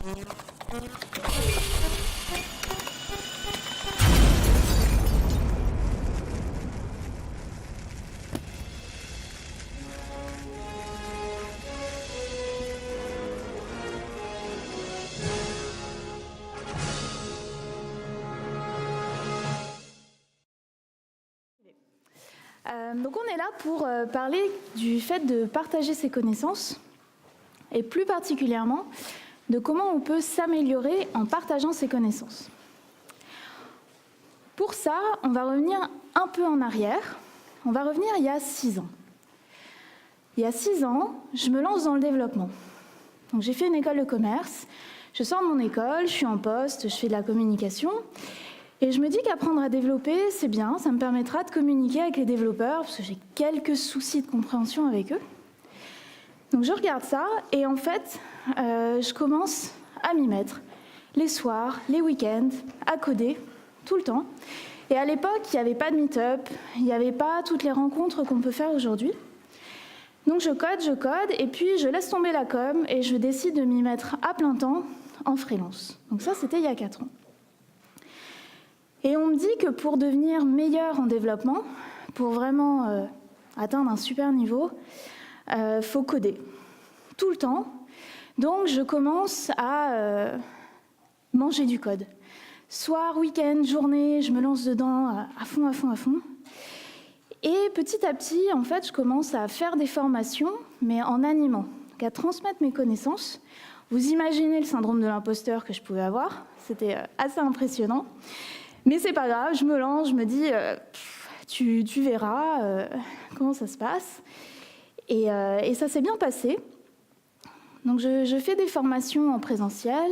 Donc on est là pour parler du fait de partager ses connaissances et plus particulièrement de comment on peut s'améliorer en partageant ses connaissances. Pour ça, on va revenir un peu en arrière. On va revenir il y a 6 ans. Il y a 6 ans, je me lance dans le développement. Donc j'ai fait une école de commerce, je sors de mon école, je suis en poste, je fais de la communication. Et je me dis qu'apprendre à développer, c'est bien, ça me permettra de communiquer avec les développeurs, parce que j'ai quelques soucis de compréhension avec eux. Donc je regarde ça, et en fait, je commence à m'y mettre. Les soirs, les week-ends, à coder, tout le temps. Et à l'époque, il n'y avait pas de meet-up, il n'y avait pas toutes les rencontres qu'on peut faire aujourd'hui. Donc je code, et puis je laisse tomber la com, et je décide de m'y mettre à plein temps en freelance. Donc ça, c'était il y a 4 ans. Et on me dit que pour devenir meilleur en développement, pour vraiment atteindre un super niveau, faut coder tout le temps. Donc je commence à manger du code. Soir, week-end, journée, je me lance dedans à fond. Et petit à petit, en fait, je commence à faire des formations, mais en animant, donc à transmettre mes connaissances. Vous imaginez le syndrome de l'imposteur que je pouvais avoir, c'était assez impressionnant. Mais c'est pas grave, je me lance, je me dis, tu verras comment ça se passe. Et ça s'est bien passé. Donc je fais des formations en présentiel.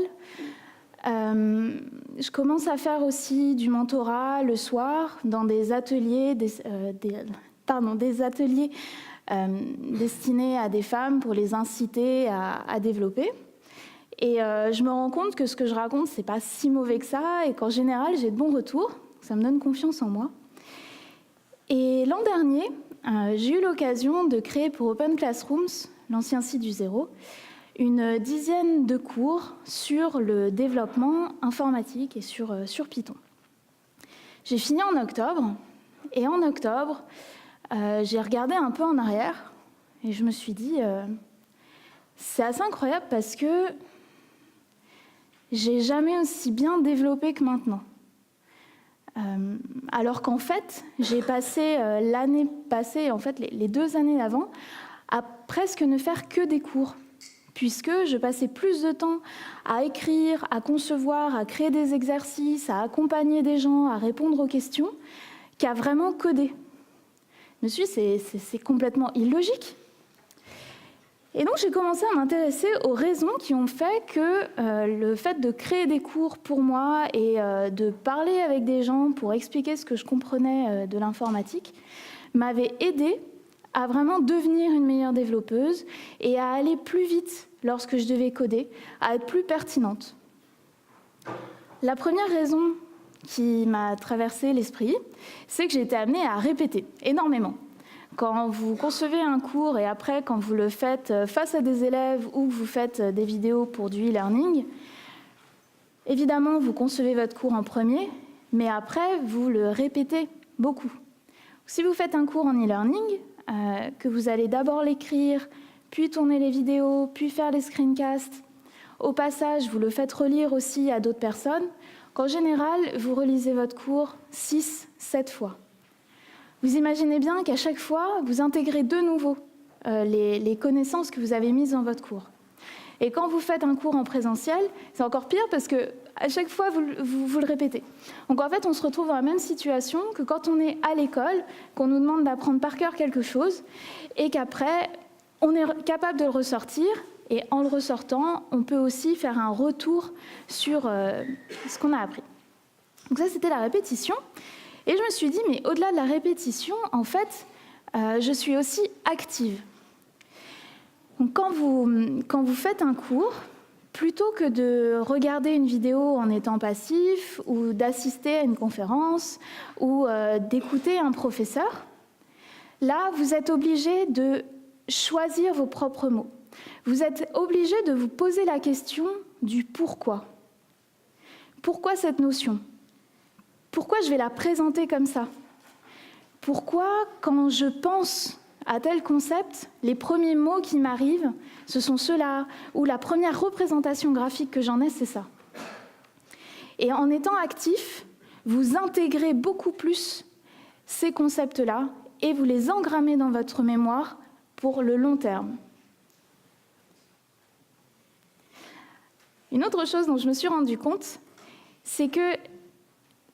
Je commence à faire aussi du mentorat le soir dans des ateliers, des ateliers destinés à des femmes pour les inciter à développer. Et je me rends compte que ce que je raconte, c'est pas si mauvais que ça, et qu'en général, j'ai de bons retours. Ça me donne confiance en moi. Et l'an dernier, j'ai eu l'occasion de créer pour Open Classrooms, l'ancien site du Zéro, une dizaine de cours sur le développement informatique et sur Python. J'ai fini en octobre, et en octobre, j'ai regardé un peu en arrière, et je me suis dit, c'est assez incroyable parce que j'ai jamais aussi bien développé que maintenant. Alors qu'en fait, j'ai passé l'année passée, en fait les 2 années d'avant, à presque ne faire que des cours, puisque je passais plus de temps à écrire, à concevoir, à créer des exercices, à accompagner des gens, à répondre aux questions, qu'à vraiment coder. Je me suis dit, c'est complètement illogique. Et donc j'ai commencé à m'intéresser aux raisons qui ont fait que le fait de créer des cours pour moi et de parler avec des gens pour expliquer ce que je comprenais de l'informatique m'avait aidée à vraiment devenir une meilleure développeuse et à aller plus vite lorsque je devais coder, à être plus pertinente. La première raison qui m'a traversé l'esprit, c'est que j'ai été amenée à répéter énormément. Quand vous concevez un cours et après, quand vous le faites face à des élèves ou que vous faites des vidéos pour du e-learning, évidemment, vous concevez votre cours en premier, mais après, vous le répétez beaucoup. Si vous faites un cours en e-learning, que vous allez d'abord l'écrire, puis tourner les vidéos, puis faire les screencasts, au passage, vous le faites relire aussi à d'autres personnes, qu'en général, vous relisez votre cours 6-7 fois. Vous imaginez bien qu'à chaque fois, vous intégrez de nouveau les connaissances que vous avez mises dans votre cours. Et quand vous faites un cours en présentiel, c'est encore pire parce qu'à chaque fois, vous le répétez. Donc en fait, on se retrouve dans la même situation que quand on est à l'école, qu'on nous demande d'apprendre par cœur quelque chose et qu'après, on est capable de le ressortir. Et en le ressortant, on peut aussi faire un retour sur ce qu'on a appris. Donc ça, c'était la répétition. Et je me suis dit, mais au-delà de la répétition, en fait, je suis aussi active. Donc quand vous faites un cours, plutôt que de regarder une vidéo en étant passif, ou d'assister à une conférence, ou d'écouter un professeur, là, vous êtes obligé de choisir vos propres mots. vous êtes obligé de vous poser la question du pourquoi. Pourquoi cette notion ? Pourquoi je vais la présenter comme ça ? Pourquoi, quand je pense à tel concept, les premiers mots qui m'arrivent, ce sont ceux-là, ou la première représentation graphique que j'en ai, c'est ça. Et en étant actif, vous intégrez beaucoup plus ces concepts-là et vous les engrammez dans votre mémoire pour le long terme. Une autre chose dont je me suis rendu compte, c'est que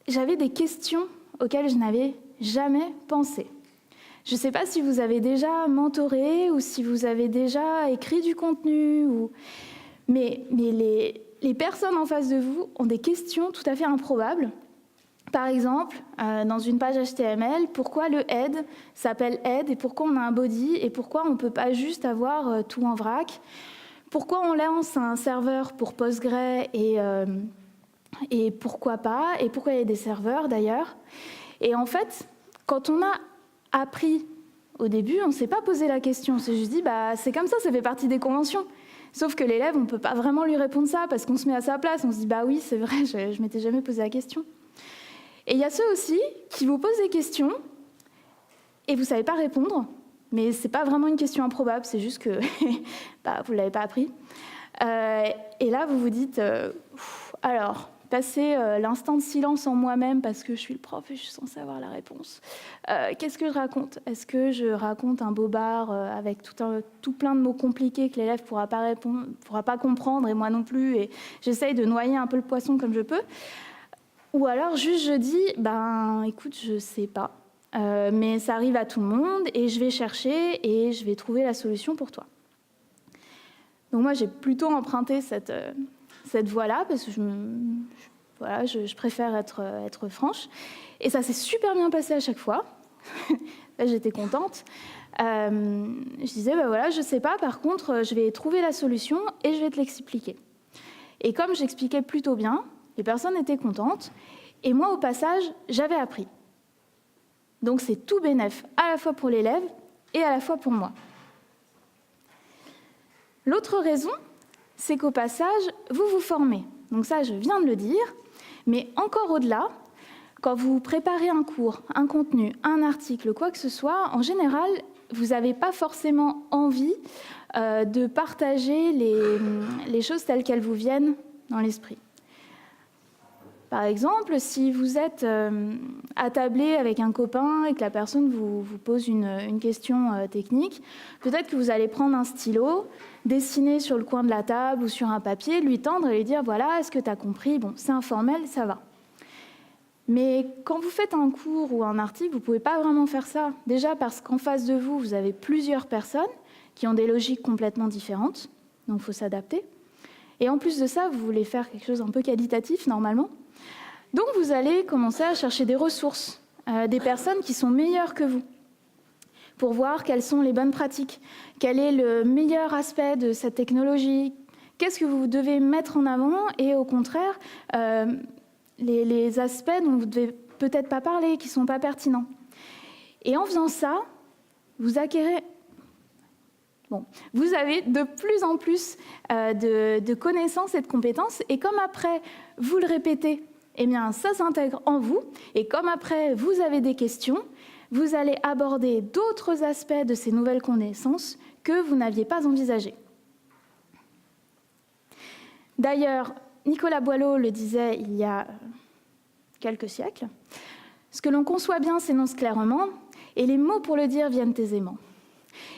j'avais des questions auxquelles je n'avais jamais pensé. Je ne sais pas si vous avez déjà mentoré ou si vous avez déjà écrit du contenu, mais les personnes en face de vous ont des questions tout à fait improbables. Par exemple, dans une page HTML, pourquoi le head s'appelle head et pourquoi on a un body et pourquoi on ne peut pas juste avoir tout en vrac ? Pourquoi on lance un serveur pour Postgre et pourquoi pas ? Et pourquoi il y a des serveurs d'ailleurs ? Et en fait, quand on a appris au début, on ne s'est pas posé la question. On s'est juste dit, c'est comme ça fait partie des conventions. Sauf que l'élève, on ne peut pas vraiment lui répondre ça parce qu'on se met à sa place. On se dit, oui, c'est vrai, je ne m'étais jamais posé la question. Et il y a ceux aussi qui vous posent des questions et vous ne savez pas répondre. Mais ce n'est pas vraiment une question improbable, c'est juste que vous ne l'avez pas appris. Et là, vous vous dites, alors, passer l'instant de silence en moi-même parce que je suis le prof et je suis censée avoir la réponse. Qu'est-ce que je raconte ? Est-ce que je raconte un bobard avec tout plein de mots compliqués que l'élève ne pourra pas comprendre et moi non plus, et j'essaye de noyer un peu le poisson comme je peux ? Ou alors juste je dis, écoute, je ne sais pas. Mais ça arrive à tout le monde et je vais chercher et je vais trouver la solution pour toi. Donc moi, j'ai plutôt emprunté cette voie-là parce que je préfère être franche. Et ça s'est super bien passé à chaque fois. Là, j'étais contente. Je disais, je ne sais pas, par contre, je vais trouver la solution et je vais te l'expliquer. Et comme j'expliquais plutôt bien, les personnes étaient contentes. Et moi, au passage, j'avais appris. Donc c'est tout bénef, à la fois pour l'élève et à la fois pour moi. L'autre raison, c'est qu'au passage, vous vous formez. Donc ça, je viens de le dire, mais encore au-delà, quand vous préparez un cours, un contenu, un article, quoi que ce soit, en général, vous n'avez pas forcément envie de partager les choses telles qu'elles vous viennent dans l'esprit. Par exemple, si vous êtes attablé avec un copain et que la personne vous pose une question technique, peut-être que vous allez prendre un stylo, dessiner sur le coin de la table ou sur un papier, lui tendre et lui dire « Voilà, est-ce que tu as compris ? Bon, c'est informel, ça va. » Mais quand vous faites un cours ou un article, vous ne pouvez pas vraiment faire ça. Déjà parce qu'en face de vous, vous avez plusieurs personnes qui ont des logiques complètement différentes, donc il faut s'adapter. Et en plus de ça, vous voulez faire quelque chose un peu qualitatif normalement. Donc vous allez commencer à chercher des ressources, des personnes qui sont meilleures que vous, pour voir quelles sont les bonnes pratiques, quel est le meilleur aspect de cette technologie, qu'est-ce que vous devez mettre en avant et au contraire, les aspects dont vous ne devez peut-être pas parler, qui ne sont pas pertinents. Et en faisant ça, vous acquérez... vous avez de plus en plus de connaissances et de compétences, et comme après, vous le répétez, eh bien, ça s'intègre en vous, et comme après, vous avez des questions, vous allez aborder d'autres aspects de ces nouvelles connaissances que vous n'aviez pas envisagées. D'ailleurs, Nicolas Boileau le disait il y a quelques siècles, « Ce que l'on conçoit bien s'énonce clairement, et les mots pour le dire viennent aisément. »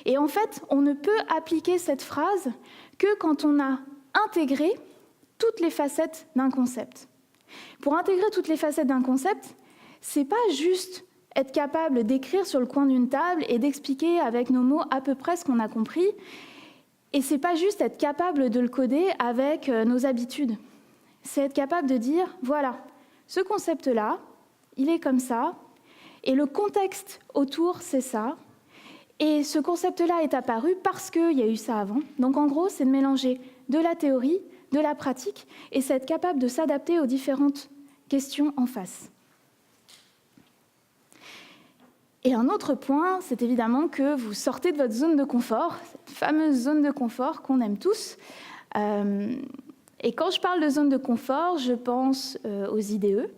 Et en fait, on ne peut appliquer cette phrase que quand on a intégré toutes les facettes d'un concept. Pour intégrer toutes les facettes d'un concept, ce n'est pas juste être capable d'écrire sur le coin d'une table et d'expliquer avec nos mots à peu près ce qu'on a compris, et ce n'est pas juste être capable de le coder avec nos habitudes. C'est être capable de dire, voilà, ce concept-là, il est comme ça, et le contexte autour, c'est ça, et ce concept-là est apparu parce qu'il y a eu ça avant. Donc en gros, c'est de mélanger de la théorie, de la pratique, et c'est être capable de s'adapter aux différentes questions en face. Et un autre point, c'est évidemment que vous sortez de votre zone de confort, cette fameuse zone de confort qu'on aime tous. Et quand je parle de zone de confort, je pense aux IDE,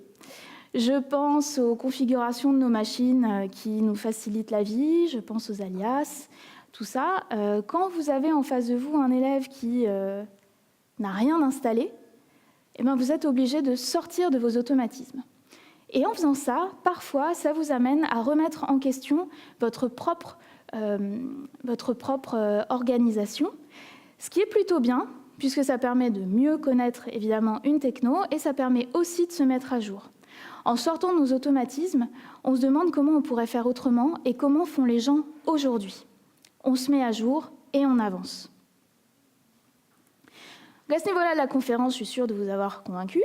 je pense aux configurations de nos machines qui nous facilitent la vie, je pense aux alias, tout ça. Quand vous avez en face de vous un élève qui n'a rien installé, eh bien vous êtes obligé de sortir de vos automatismes. Et en faisant ça, parfois, ça vous amène à remettre en question votre propre organisation, ce qui est plutôt bien, puisque ça permet de mieux connaître évidemment une techno, et ça permet aussi de se mettre à jour. En sortant de nos automatismes, on se demande comment on pourrait faire autrement et comment font les gens aujourd'hui. On se met à jour et on avance. À ce niveau-là de la conférence, je suis sûre de vous avoir convaincu.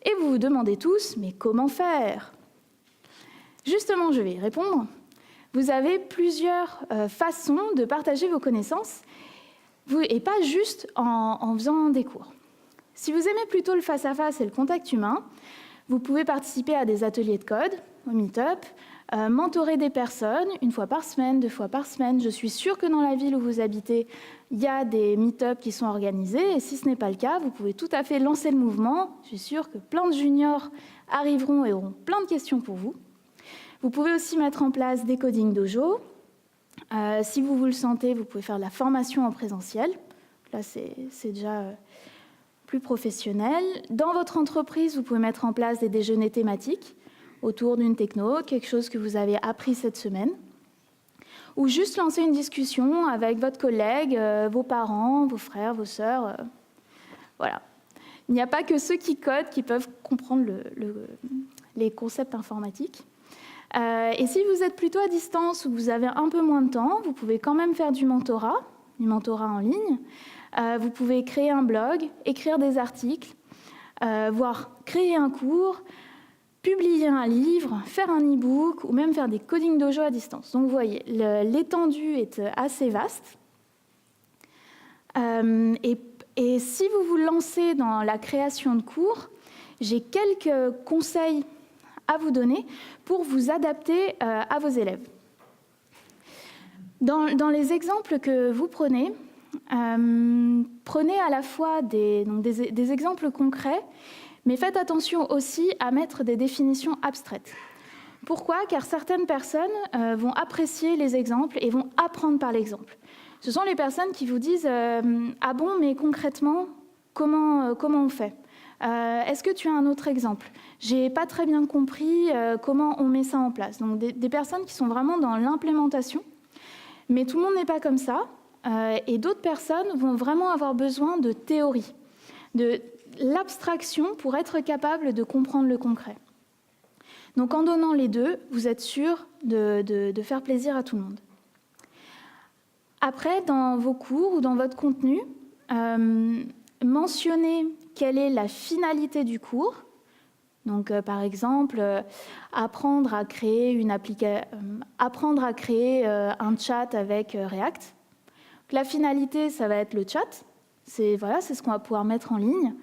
Et vous vous demandez tous, mais comment faire ? Justement, je vais y répondre. Vous avez plusieurs façons de partager vos connaissances, et pas juste en faisant des cours. Si vous aimez plutôt le face-à-face et le contact humain, vous pouvez participer à des ateliers de code, au Meetup, mentorer des personnes 1 fois par semaine, 2 fois par semaine. Je suis sûre que dans la ville où vous habitez, il y a des meet-up qui sont organisés. Et si ce n'est pas le cas, vous pouvez tout à fait lancer le mouvement. Je suis sûre que plein de juniors arriveront et auront plein de questions pour vous. Vous pouvez aussi mettre en place des coding dojo. Si vous le sentez, vous pouvez faire de la formation en présentiel. Là, c'est déjà plus professionnel. Dans votre entreprise, vous pouvez mettre en place des déjeuners thématiques autour d'une techno, quelque chose que vous avez appris cette semaine, ou juste lancer une discussion avec votre collègue, vos parents, vos frères, vos sœurs. Voilà. Il n'y a pas que ceux qui codent qui peuvent comprendre les concepts informatiques. Et si vous êtes plutôt à distance ou que vous avez un peu moins de temps, vous pouvez quand même faire du mentorat en ligne. Vous pouvez créer un blog, écrire des articles, voire créer un cours, publier un livre, faire un e-book ou même faire des coding dojo à distance. Donc vous voyez, l'étendue est assez vaste. Et si vous vous lancez dans la création de cours, j'ai quelques conseils à vous donner pour vous adapter à vos élèves. Dans les exemples que vous prenez, prenez à la fois des exemples concrets, mais faites attention aussi à mettre des définitions abstraites. Pourquoi ? Car certaines personnes vont apprécier les exemples et vont apprendre par l'exemple. Ce sont les personnes qui vous disent « Ah bon, mais concrètement, comment on fait ? Est-ce que tu as un autre exemple ? J'ai pas très bien compris comment on met ça en place. » Donc des personnes qui sont vraiment dans l'implémentation. Mais tout le monde n'est pas comme ça. Et d'autres personnes vont vraiment avoir besoin de théorie, de l'abstraction pour être capable de comprendre le concret. Donc en donnant les deux, vous êtes sûr de faire plaisir à tout le monde. Après, dans vos cours ou dans votre contenu, mentionnez quelle est la finalité du cours. Donc, par exemple, apprendre à créer un chat avec React. Donc, la finalité, ça va être le chat. C'est ce qu'on va pouvoir mettre en ligne.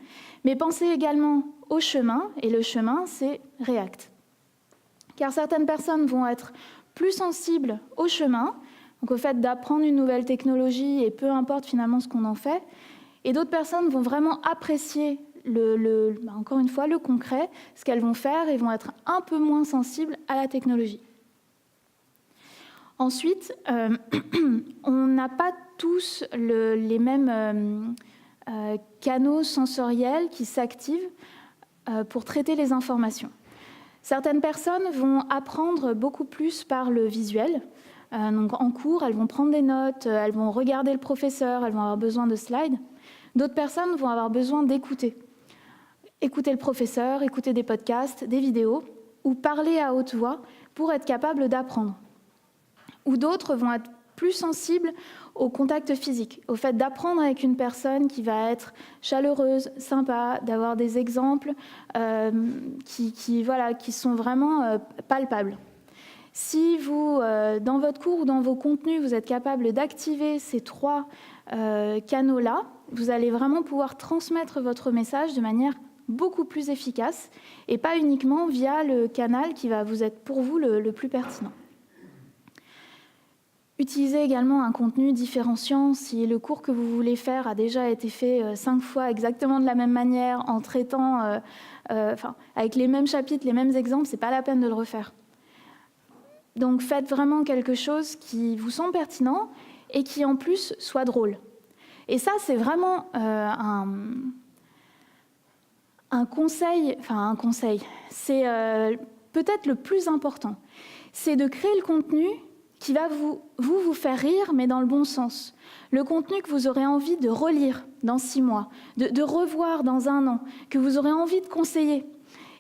Mais pensez également au chemin, et le chemin, c'est React. Car certaines personnes vont être plus sensibles au chemin, donc au fait d'apprendre une nouvelle technologie, et peu importe finalement ce qu'on en fait, et d'autres personnes vont vraiment apprécier encore une fois, le concret, ce qu'elles vont faire, et vont être un peu moins sensibles à la technologie. Ensuite, on n'a pas tous les mêmes canaux sensoriels qui s'activent pour traiter les informations. Certaines personnes vont apprendre beaucoup plus par le visuel. Donc en cours, elles vont prendre des notes, elles vont regarder le professeur, elles vont avoir besoin de slides. D'autres personnes vont avoir besoin d'écouter. Écouter le professeur, écouter des podcasts, des vidéos, ou parler à haute voix pour être capable d'apprendre. Ou d'autres vont être plus sensibles au contact physique, au fait d'apprendre avec une personne qui va être chaleureuse, sympa, d'avoir des exemples qui sont vraiment palpables. Si vous, dans votre cours ou dans vos contenus, vous êtes capable d'activer ces 3 canaux-là, vous allez vraiment pouvoir transmettre votre message de manière beaucoup plus efficace et pas uniquement via le canal qui va vous être pour vous le plus pertinent. Utilisez également un contenu différenciant. Si le cours que vous voulez faire a déjà été fait 5 fois exactement de la même manière, en traitant, avec les mêmes chapitres, les mêmes exemples, ce n'est pas la peine de le refaire. Donc faites vraiment quelque chose qui vous semble pertinent et qui en plus soit drôle. Et ça, c'est vraiment un conseil, c'est peut-être le plus important. C'est de créer le contenu qui va vous faire rire, mais dans le bon sens. Le contenu que vous aurez envie de relire dans 6 mois, de revoir dans 1 an, que vous aurez envie de conseiller.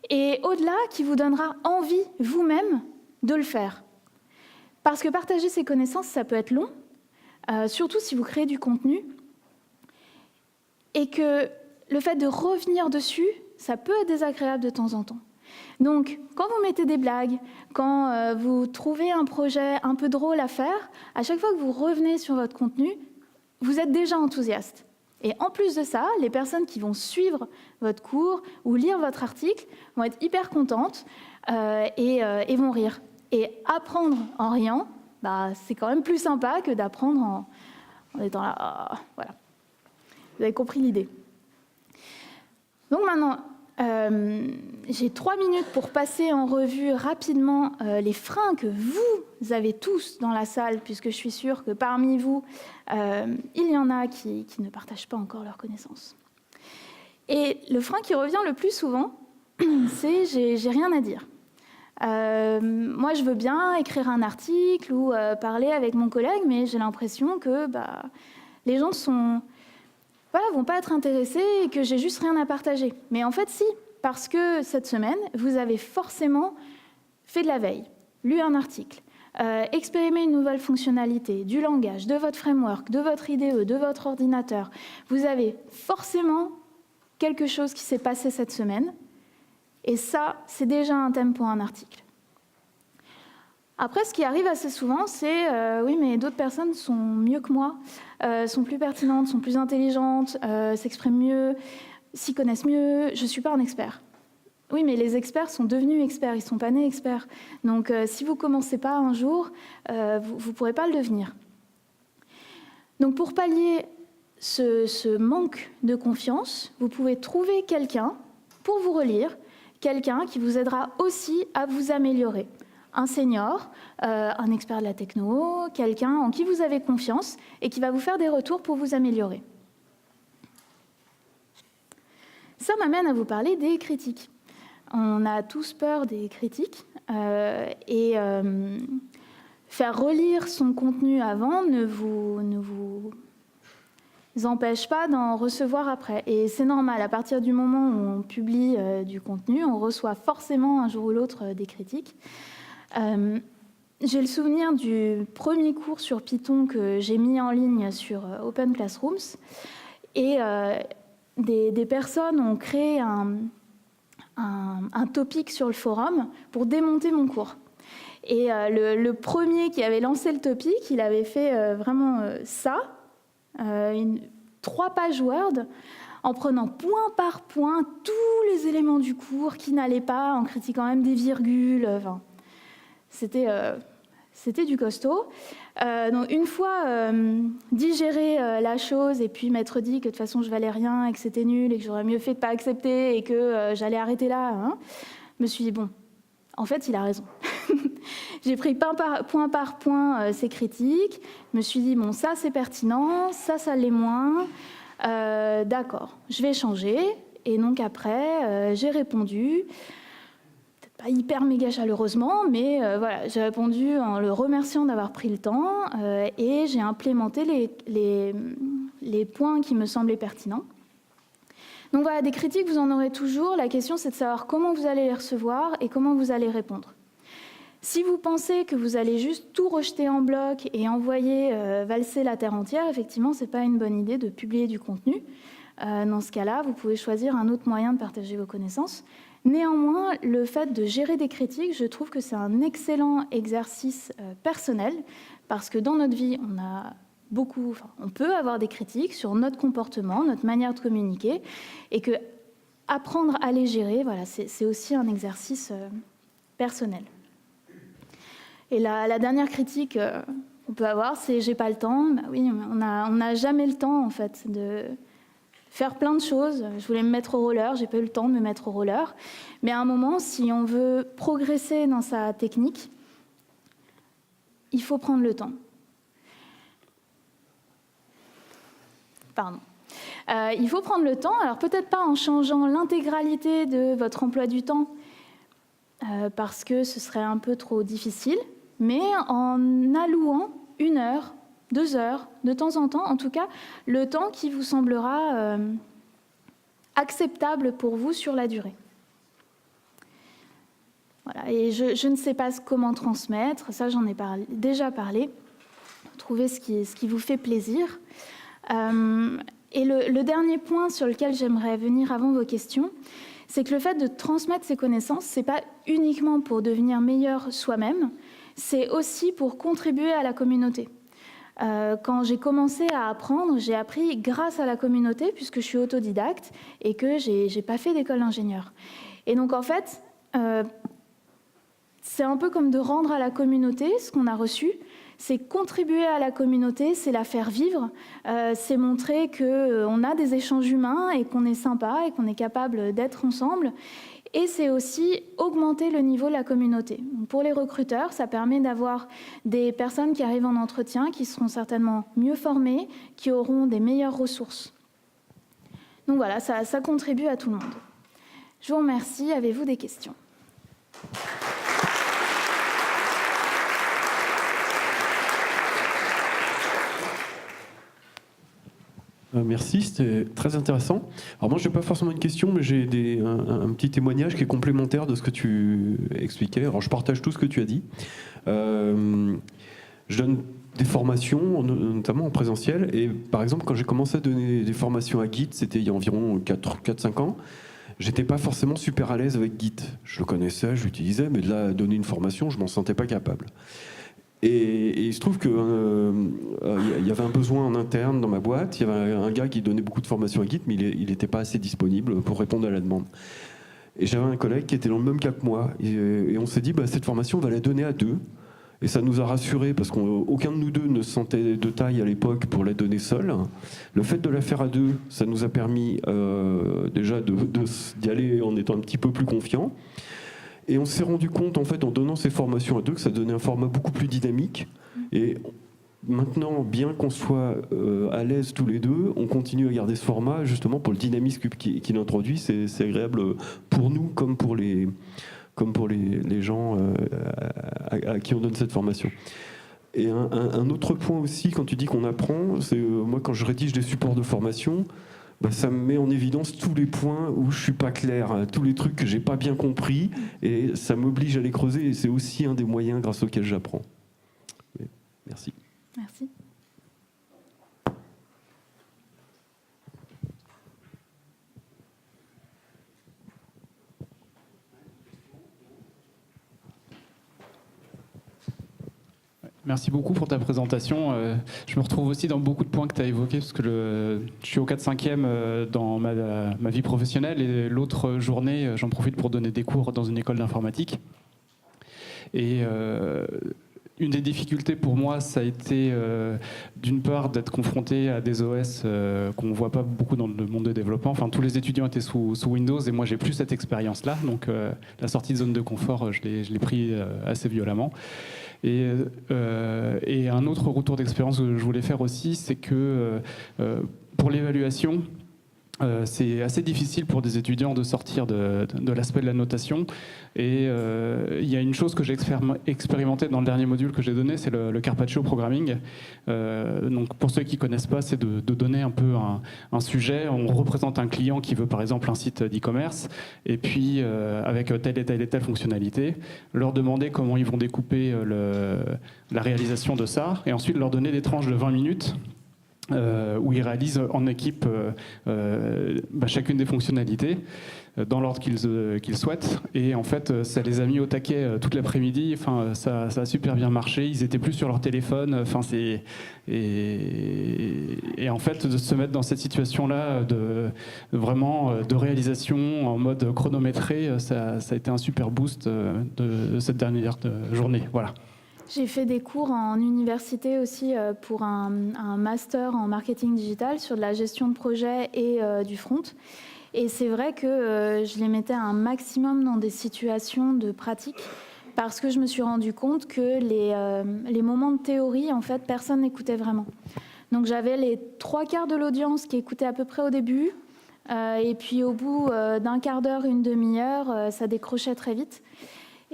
Et au-delà, qui vous donnera envie, vous-même, de le faire. Parce que partager ses connaissances, ça peut être long, surtout si vous créez du contenu, et que le fait de revenir dessus, ça peut être désagréable de temps en temps. Donc, quand vous mettez des blagues, quand vous trouvez un projet un peu drôle à faire, à chaque fois que vous revenez sur votre contenu, vous êtes déjà enthousiaste. Et en plus de ça, les personnes qui vont suivre votre cours ou lire votre article vont être hyper contentes et vont rire. Et apprendre en riant, c'est quand même plus sympa que d'apprendre en étant là. Voilà. Vous avez compris l'idée. Donc maintenant, j'ai 3 minutes pour passer en revue rapidement les freins que vous avez tous dans la salle, puisque je suis sûre que parmi vous, il y en a qui ne partagent pas encore leurs connaissances. Et le frein qui revient le plus souvent, c'est « j'ai rien à dire ». Moi, je veux bien écrire un article ou parler avec mon collègue, mais j'ai l'impression que les gens vont pas être intéressés et que j'ai juste rien à partager. Mais en fait, si, parce que cette semaine, vous avez forcément fait de la veille, lu un article, expérimenté une nouvelle fonctionnalité, du langage, de votre framework, de votre IDE, de votre ordinateur. Vous avez forcément quelque chose qui s'est passé cette semaine. Et ça, c'est déjà un thème pour un article. Après, ce qui arrive assez souvent, c'est oui, mais d'autres personnes sont mieux que moi, sont plus pertinentes, sont plus intelligentes, s'expriment mieux, s'y connaissent mieux. Je ne suis pas un expert. Oui, mais les experts sont devenus experts, ils ne sont pas nés experts. Donc, si vous ne commencez pas un jour, vous ne pourrez pas le devenir. Donc, pour pallier ce manque de confiance, vous pouvez trouver quelqu'un pour vous relire, quelqu'un qui vous aidera aussi à vous améliorer. Un senior, un expert de la techno, quelqu'un en qui vous avez confiance et qui va vous faire des retours pour vous améliorer. Ça m'amène à vous parler des critiques. On a tous peur des critiques et faire relire son contenu avant ne vous empêche pas d'en recevoir après. Et c'est normal, à partir du moment où on publie du contenu, on reçoit forcément un jour ou l'autre des critiques. J'ai le souvenir du premier cours sur Python que j'ai mis en ligne sur Open Classrooms et des personnes ont créé un topic sur le forum pour démonter mon cours. Et le premier qui avait lancé le topic, il avait fait vraiment ça, 3 pages Word, en prenant point par point tous les éléments du cours qui n'allaient pas, en critiquant même des virgules. C'était du costaud. Donc une fois digéré la chose et puis m'être dit que de toute façon je valais rien et que c'était nul et que j'aurais mieux fait de ne pas accepter et que j'allais arrêter là, je me suis dit bon, en fait il a raison. J'ai pris point par point ces critiques, je me suis dit bon ça c'est pertinent, ça l'est moins, d'accord, je vais changer. Et donc après j'ai répondu. Pas hyper méga chaleureusement, mais voilà, j'ai répondu en le remerciant d'avoir pris le temps et j'ai implémenté les points qui me semblaient pertinents. Donc voilà, des critiques, vous en aurez toujours. La question, c'est de savoir comment vous allez les recevoir et comment vous allez répondre. Si vous pensez que vous allez juste tout rejeter en bloc et envoyer valser la terre entière, effectivement, ce n'est pas une bonne idée de publier du contenu. Dans ce cas-là, vous pouvez choisir un autre moyen de partager vos connaissances. Néanmoins, le fait de gérer des critiques, je trouve que c'est un excellent exercice personnel, parce que dans notre vie, on peut avoir des critiques sur notre comportement, notre manière de communiquer, et que apprendre à les gérer, voilà, c'est aussi un exercice personnel. Et la dernière critique On peut avoir, c'est j'ai pas le temps. Bah oui, on n'a jamais le temps en fait de faire plein de choses. Je voulais me mettre au roller, j'ai pas eu le temps de me mettre au roller. Mais à un moment, si on veut progresser dans sa technique, il faut prendre le temps. Pardon. Il faut prendre le temps, alors peut-être pas en changeant l'intégralité de votre emploi du temps, parce que ce serait un peu trop difficile, mais en allouant 1 heure, 2 heures, de temps en temps, en tout cas, le temps qui vous semblera acceptable pour vous sur la durée. Voilà. Et je ne sais pas comment transmettre, ça j'en ai déjà parlé. Trouvez ce qui vous fait plaisir. Et le dernier point sur lequel j'aimerais venir avant vos questions, c'est que le fait de transmettre ces connaissances, ce n'est pas uniquement pour devenir meilleur soi-même, c'est aussi pour contribuer à la communauté. Quand j'ai commencé à apprendre, j'ai appris grâce à la communauté, puisque je suis autodidacte et que je n'ai pas fait d'école d'ingénieur. Et donc en fait, c'est un peu comme de rendre à la communauté ce qu'on a reçu. C'est contribuer à la communauté, c'est la faire vivre, c'est montrer qu'on a des échanges humains et qu'on est sympa et qu'on est capable d'être ensemble. Et c'est aussi augmenter le niveau de la communauté. Donc pour les recruteurs, ça permet d'avoir des personnes qui arrivent en entretien, qui seront certainement mieux formées, qui auront des meilleures ressources. Donc voilà, ça contribue à tout le monde. Je vous remercie. Avez-vous des questions ? Merci, c'était très intéressant. Alors moi, je n'ai pas forcément une question, mais j'ai un petit témoignage qui est complémentaire de ce que tu expliquais. Alors je partage tout ce que tu as dit. Je donne des formations, notamment en présentiel, et par exemple, quand j'ai commencé à donner des formations à Git, c'était il y a environ 4-5 ans, j'étais pas forcément super à l'aise avec Git. Je le connaissais, je l'utilisais, mais de là, donner une formation, je m'en sentais pas capable. Et il se trouve qu'il y avait un besoin en interne dans ma boîte. Il y avait un gars qui donnait beaucoup de formations à Git, mais il n'était pas assez disponible pour répondre à la demande. Et j'avais un collègue qui était dans le même cas que moi. Et on s'est dit, cette formation, on va la donner à 2. Et ça nous a rassurés, parce qu'aucun de nous deux ne se sentait de taille à l'époque pour la donner seul. Le fait de la faire à 2, ça nous a permis déjà d'y aller en étant un petit peu plus confiants. Et on s'est rendu compte, en fait, en donnant ces formations à 2, que ça donnait un format beaucoup plus dynamique. Et maintenant, bien qu'on soit à l'aise tous les deux, on continue à garder ce format, justement, pour le dynamisme qu'il introduit. C'est agréable pour nous comme pour les gens à qui on donne cette formation. Et un autre point aussi, quand tu dis qu'on apprend, c'est moi, quand je rédige des supports de formation, ça me met en évidence tous les points où je suis pas clair, tous les trucs que j'ai pas bien compris, et ça m'oblige à les creuser, et c'est aussi un des moyens grâce auxquels j'apprends. Merci. Merci. Merci beaucoup pour ta présentation. Je me retrouve aussi dans beaucoup de points que tu as évoqués, parce que je suis au 4/5e dans ma vie professionnelle, et l'autre journée, j'en profite pour donner des cours dans une école d'informatique. Et une des difficultés pour moi, ça a été d'une part d'être confronté à des OS qu'on ne voit pas beaucoup dans le monde de développement. Enfin, tous les étudiants étaient sous Windows, et moi j'ai plus cette expérience-là. Donc la sortie de zone de confort, je l'ai pris assez violemment. Et un autre retour d'expérience que je voulais faire aussi, c'est que pour l'évaluation, c'est assez difficile pour des étudiants de sortir de l'aspect de la notation. Et il y a une chose que j'ai expérimentée dans le dernier module que j'ai donné, c'est le Carpaccio Programming. Donc pour ceux qui ne connaissent pas, c'est de donner un peu un sujet. On représente un client qui veut par exemple un site d'e-commerce, et puis avec telle et telle fonctionnalité, leur demander comment ils vont découper la réalisation de ça, et ensuite leur donner des tranches de 20 minutes où ils réalisent en équipe chacune des fonctionnalités dans l'ordre qu'ils souhaitent. Et en fait, ça les a mis au taquet toute l'après-midi. Enfin, ça a super bien marché. Ils étaient plus sur leur téléphone. Enfin, et en fait, de se mettre dans cette situation-là de réalisation en mode chronométré, ça a été un super boost de cette dernière journée. Voilà. J'ai fait des cours en université aussi pour un master en marketing digital sur de la gestion de projet et du front. Et c'est vrai que je les mettais un maximum dans des situations de pratique parce que je me suis rendu compte que les moments de théorie, en fait, personne n'écoutait vraiment. Donc j'avais les 3/4 de l'audience qui écoutait à peu près au début, et puis au bout d'un quart d'heure, une demi-heure, ça décrochait très vite.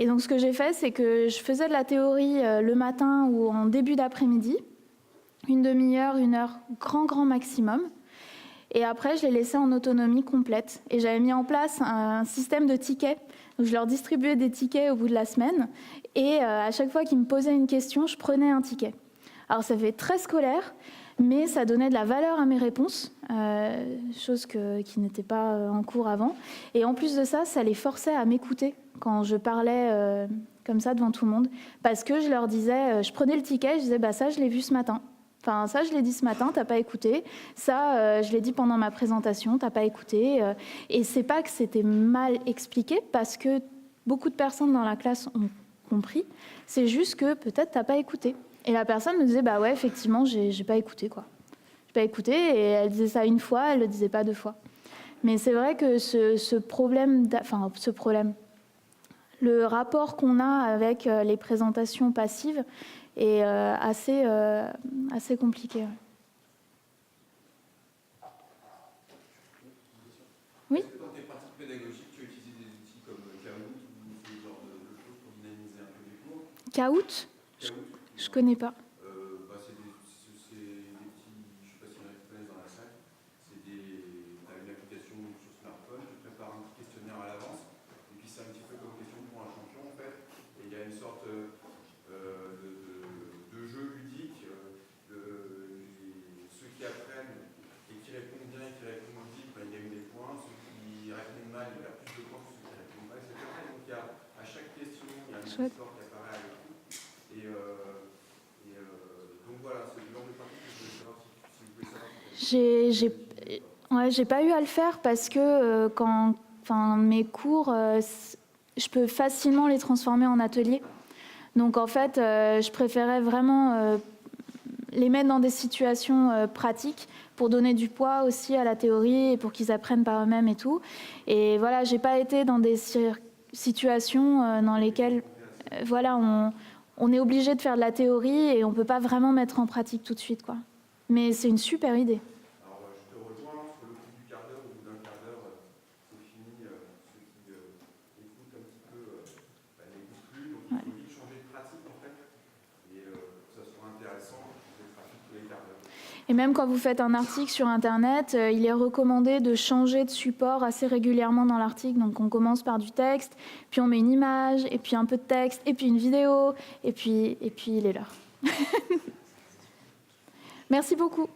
Et donc ce que j'ai fait, c'est que je faisais de la théorie le matin ou en début d'après-midi, une demi-heure, 1 heure, grand maximum. Et après, je les laissais en autonomie complète. Et j'avais mis en place un système de tickets. Donc je leur distribuais des tickets au bout de la semaine. Et à chaque fois qu'ils me posaient une question, je prenais un ticket. Alors ça fait très scolaire, mais ça donnait de la valeur à mes réponses, chose qui n'était pas en cours avant. Et en plus de ça, ça les forçait à m'écouter quand je parlais comme ça devant tout le monde. Parce que je leur disais, je prenais le ticket, je disais, bah, ça je l'ai vu ce matin. Enfin, ça, je l'ai dit ce matin, t'as pas écouté. Ça, je l'ai dit pendant ma présentation, t'as pas écouté. Et c'est pas que c'était mal expliqué, parce que beaucoup de personnes dans la classe ont compris. C'est juste que peut-être t'as pas écouté. Et la personne me disait, bah ouais, effectivement, j'ai pas écouté, quoi. J'ai pas écouté, et elle disait ça une fois, elle le disait pas 2 fois. Mais c'est vrai que ce problème, le rapport qu'on a avec les présentations passives est assez compliqué. Ouais. Oui. Est-ce que dans tes pratiques pédagogiques, tu as utilisé des outils comme Kahoot ou ce genre de choses pour dynamiser un peu les cours? Kahoot, je connais pas. C'est des petits, je ne sais pas si on les connaît dans la salle, tu as une application sur smartphone, tu prépares un petit questionnaire à l'avance, et puis c'est un petit peu comme question pour un champion en fait, et il y a une sorte de jeu ludique, ceux qui apprennent et qui répondent bien et qui répondent vite, ben, ils gagnent des points, ceux qui répondent mal, ils perdent plus de points que ceux qui répondent mal, etc. Donc il y a, à chaque question, il y a une histoire qui apparaît à l'écran. Donc voilà, c'est le genre de pratique que je voulais savoir si vous pouvez savoir. J'ai pas eu à le faire parce que mes cours, je peux facilement les transformer en ateliers. Donc en fait, je préférais vraiment les mettre dans des situations pratiques pour donner du poids aussi à la théorie et pour qu'ils apprennent par eux-mêmes et tout. Et voilà, j'ai pas été dans des situations dans lesquelles on est obligé de faire de la théorie et on peut pas vraiment mettre en pratique tout de suite, quoi. Mais c'est une super idée. Alors je te rejoins sur le coup du quart d'heure, au bout d'un quart d'heure, c'est fini. Ceux qui écoutent un petit peu n'écoutent plus. Donc il faut vite changer de pratique en fait. Et pour que ça soit intéressant, vous pratiquez tous les quarts d'heure. Et même quand vous faites un article sur Internet, il est recommandé de changer de support assez régulièrement dans l'article. Donc on commence par du texte, puis on met une image, et puis un peu de texte, et puis une vidéo, et puis il est l'heure. Merci beaucoup.